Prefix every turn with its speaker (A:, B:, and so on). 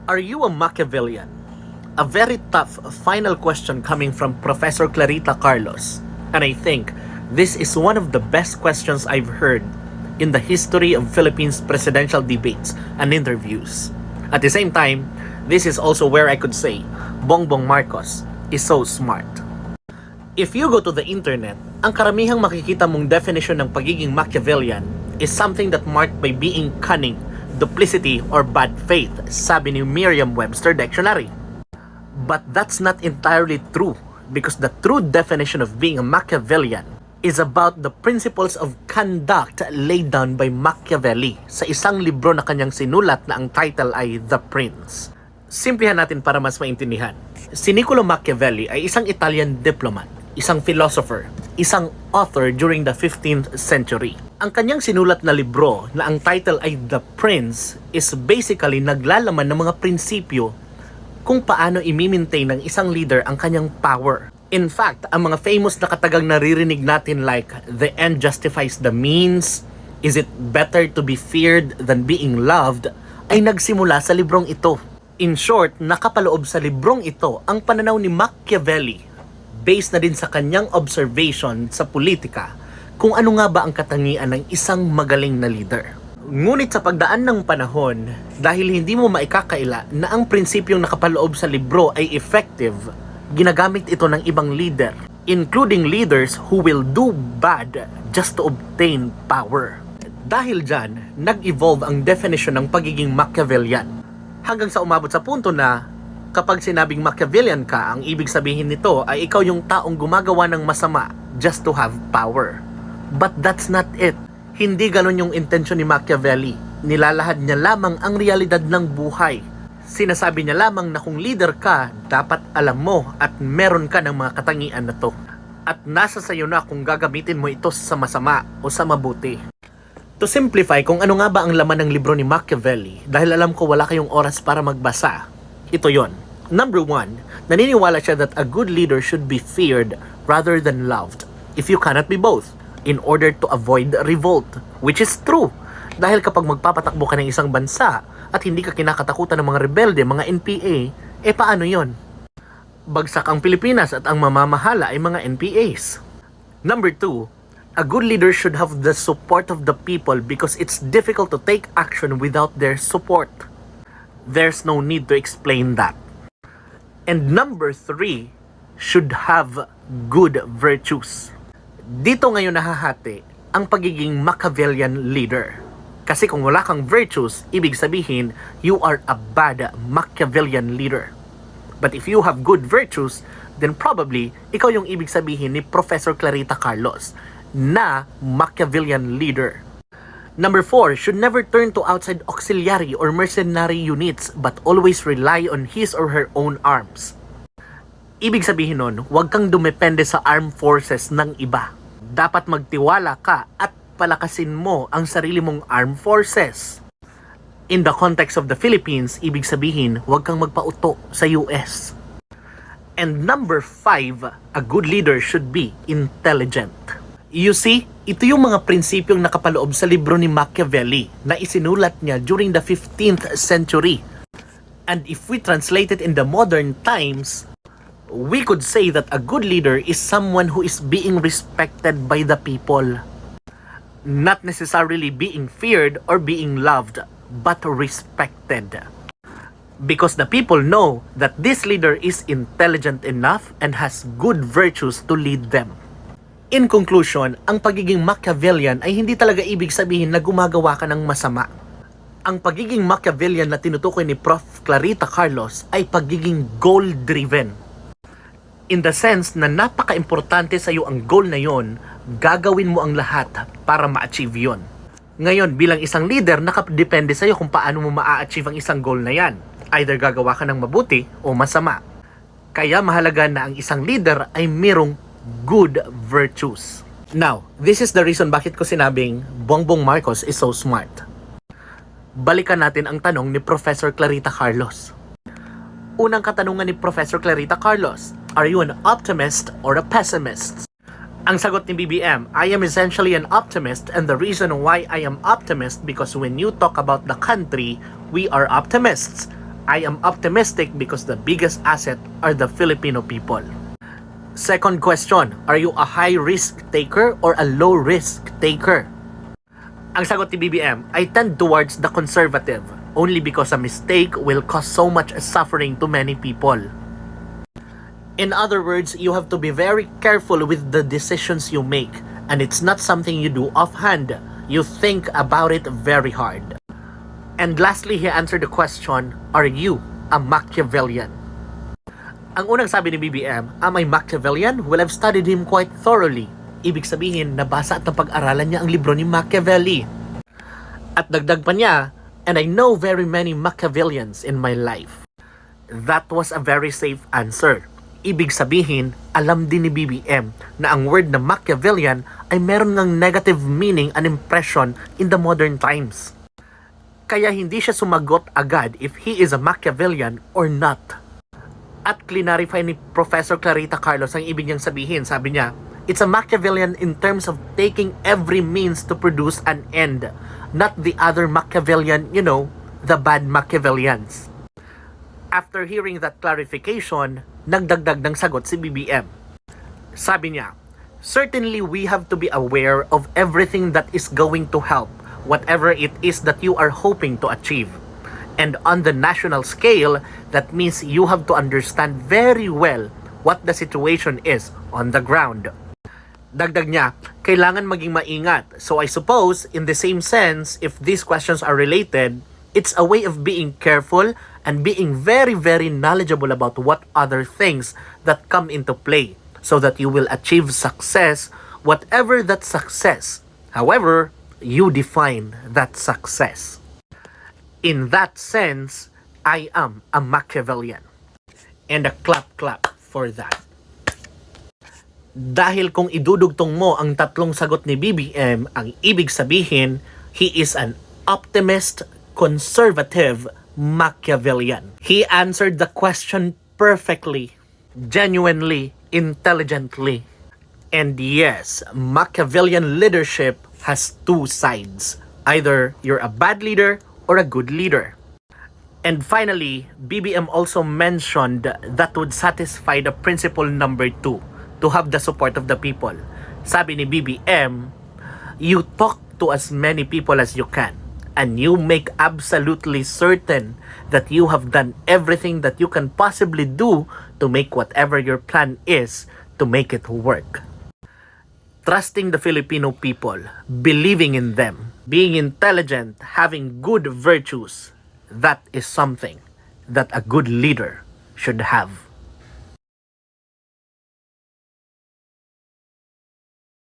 A: Are you a Machiavellian? A very tough final question coming from Professor Clarita Carlos. And I think this is one of the best questions I've heard in the history of Philippines presidential debates and interviews. At the same time, this is also where I could say Bongbong Marcos is so smart. If you go to the internet, ang karamihang makikita mong definition ng pagiging Machiavellian is something that marked by being cunning, duplicity, or bad faith, sabi ni Merriam-Webster Dictionary. But that's not entirely true, because the true definition of being a Machiavellian is about the principles of conduct laid down by Machiavelli sa isang libro na kanyang sinulat na ang title ay The Prince. Simplihan natin para mas maintindihan. Si Niccolo Machiavelli ay isang Italian diplomat, isang philosopher, isang author during the 15th century. Ang kanyang sinulat na libro na ang title ay The Prince is basically naglalaman ng mga prinsipyo kung paano i-maintain ng isang leader ang kanyang power. In fact, ang mga famous na katagang naririnig natin like the end justifies the means, is it better to be feared than being loved, ay nagsimula sa librong ito. In short, nakapaloob sa librong ito ang pananaw ni Machiavelli based na din sa kanyang observation sa politika kung ano nga ba ang katangian ng isang magaling na leader. Ngunit sa pagdaan ng panahon, dahil hindi mo maikakaila na ang prinsipyong nakapaloob sa libro ay effective, ginagamit ito ng ibang leader, including leaders who will do bad just to obtain power. Dahil dyan, nag-evolve ang definition ng pagiging Machiavellian. Hanggang sa umabot sa punto na kapag sinabing Machiavellian ka, ang ibig sabihin nito ay ikaw yung taong gumagawa ng masama just to have power. But that's not it. Hindi ganon yung intensyon ni Machiavelli. Nilalahad niya lamang ang realidad ng buhay. Sinasabi niya lamang na kung leader ka, dapat alam mo at meron ka ng mga katangian na to. At nasa sayo na kung gagamitin mo ito sa masama o sa mabuti. To simplify kung ano nga ba ang laman ng libro ni Machiavelli, dahil alam ko wala kayong oras para magbasa, ito yon. Number 1, naniniwala siya that a good leader should be feared rather than loved, if you cannot be both, in order to avoid revolt. Which is true, dahil kapag magpapatakbo ka ng isang bansa at hindi ka kinakatakutan ng mga rebelde, mga NPA, paano yon? Bagsak ang Pilipinas at ang mamamahala ay mga NPAs. Number 2, a good leader should have the support of the people because it's difficult to take action without their support. There's no need to explain that. And number 3, should have good virtues. Dito ngayon nahahati ang pagiging Machiavellian leader. Kasi kung wala kang virtues, ibig sabihin, you are a bad Machiavellian leader. But if you have good virtues, then probably, ikaw yung ibig sabihin ni Professor Clarita Carlos, na Machiavellian leader. Number 4, should never turn to outside auxiliary or mercenary units but always rely on his or her own arms. Ibig sabihin nun, huwag kang dumepende sa armed forces ng iba. Dapat magtiwala ka at palakasin mo ang sarili mong armed forces. In the context of the Philippines, ibig sabihin, huwag kang magpauto sa US. And number 5, a good leader should be intelligent. You see, ito yung mga prinsipyong nakapaloob sa libro ni Machiavelli na isinulat niya during the 15th century. And if we translate it in the modern times, we could say that a good leader is someone who is being respected by the people. Not necessarily being feared or being loved, but respected. Because the people know that this leader is intelligent enough and has good virtues to lead them. In conclusion, ang pagiging Machiavellian ay hindi talaga ibig sabihin na gumagawa ka ng masama. Ang pagiging Machiavellian na tinutukoy ni Prof. Clarita Carlos ay pagiging goal-driven. In the sense na napaka-importante sa iyo ang goal na yon, gagawin mo ang lahat para ma-achieve yon. Ngayon, bilang isang leader, nakadepende sa iyo kung paano mo ma-achieve ang isang goal na yan. Either gagawa ka ng mabuti o masama. Kaya mahalaga na ang isang leader ay mayroong good virtues. Now, this is the reason bakit ko sinabing Bongbong Marcos is so smart. Balikan natin ang tanong ni Professor Clarita Carlos. Unang katanungan ni Professor Clarita Carlos, are you an optimist or a pessimist? Ang sagot ni BBM, I am essentially an optimist, and the reason why I am optimist because when you talk about the country, we are optimists. I am optimistic because the biggest asset are the Filipino people. Second question, are you a high risk taker or a low risk taker? Ang sagot ni BBM, I tend towards the conservative only because a mistake will cause so much suffering to many people. In other words, you have to be very careful with the decisions you make, and it's not something you do offhand. You think about it very hard. And lastly, he answered the question, are you a Machiavellian? Ang unang sabi ni BBM, am I Machiavellian? Well, I've studied him quite thoroughly. Ibig sabihin, nabasa at napag-aralan niya ang libro ni Machiavelli. At dagdag pa niya, and I know very many Machiavellians in my life. That was a very safe answer. Ibig sabihin, alam din ni BBM na ang word na Machiavellian ay meron ng negative meaning and impression in the modern times. Kaya hindi siya sumagot agad if he is a Machiavellian or not. At clarify ni Professor Clarita Carlos ang ibig niyang sabihin. Sabi niya, it's a Machiavellian in terms of taking every means to produce an end, not the other Machiavellian, the bad Machiavellians. After hearing that clarification, nagdagdag ng sagot si BBM. Sabi niya, certainly we have to be aware of everything that is going to help, whatever it is that you are hoping to achieve. And on the national scale, that means you have to understand very well what the situation is on the ground. Dagdag niya, kailangan maging maingat. So I suppose, in the same sense, if these questions are related, it's a way of being careful and being very, very knowledgeable about what other things that come into play so that you will achieve success, whatever that success. However, you define that success. In that sense, I am a Machiavellian. And a clap for that. Dahil kung idudugtong mo ang tatlong sagot ni BBM, ang ibig sabihin, he is an optimist, conservative, Machiavellian. He answered the question perfectly, genuinely, intelligently. And yes, Machiavellian leadership has two sides. Either you're a bad leader or a good leader. And finally, BBM also mentioned that would satisfy the principle number 2, to have the support of the people. Sabi ni BBM, you talk to as many people as you can, and you make absolutely certain that you have done everything that you can possibly do to make whatever your plan is to make it work. Trusting the Filipino people, believing in them, being intelligent, having good virtues, that is something that a good leader should have.